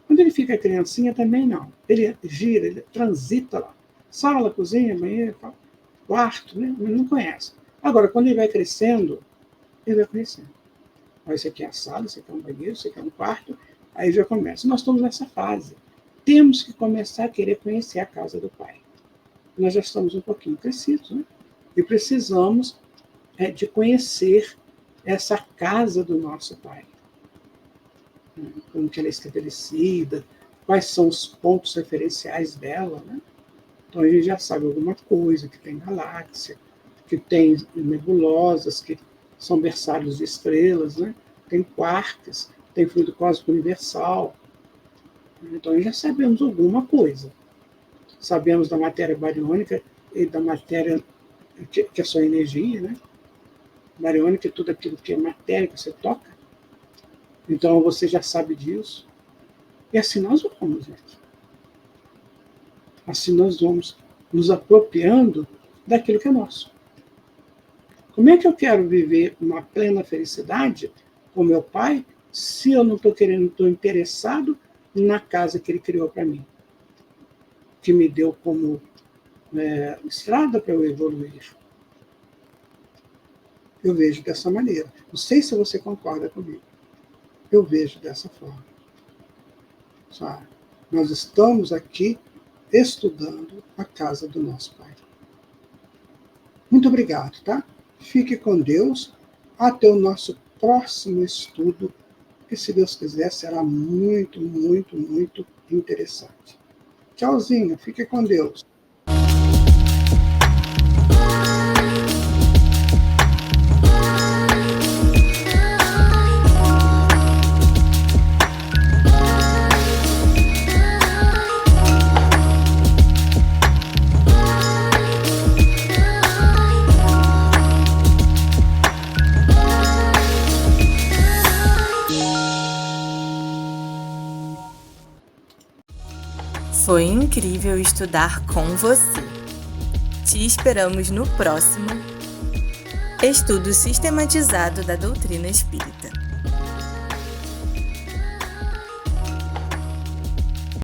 Quando ele fica criancinha, também não. Ele gira, ele transita lá. Sala, cozinha, banheiro, quarto, né? Ele não conhece. Agora, quando ele vai crescendo, ele vai conhecendo. Esse aqui é a sala, esse aqui é um banheiro, esse aqui é um quarto. Aí já começa. Nós estamos nessa fase. Temos que começar a querer conhecer a casa do Pai. Nós já estamos um pouquinho crescidos, né? E precisamos de conhecer essa casa do nosso Pai. Como que ela é estabelecida, quais são os pontos referenciais dela, né? Então a gente já sabe alguma coisa, que tem galáxia, que tem nebulosas, que são berçários de estrelas, né? Tem quarks, tem fluido cósmico universal. Então já sabemos alguma coisa. Sabemos da matéria bariônica e da matéria que é só energia, né? Bariônica é tudo aquilo que é matéria que você toca. Então você já sabe disso. E assim nós vamos, gente. Assim nós vamos nos apropriando daquilo que é nosso. Como é que eu quero viver uma plena felicidade com meu Pai se eu não estou querendo, estou interessado na casa que Ele criou para mim? Que me deu como estrada para eu evoluir. Eu vejo dessa maneira. Não sei se você concorda comigo. Eu vejo dessa forma. Sabe? Nós estamos aqui estudando a casa do nosso Pai. Muito obrigado, tá? Fique com Deus. Até o nosso próximo estudo, que, se Deus quiser, será muito, muito, muito interessante. Tchauzinho. Fique com Deus. Foi incrível estudar com você. Te esperamos no próximo Estudo Sistematizado da Doutrina Espírita.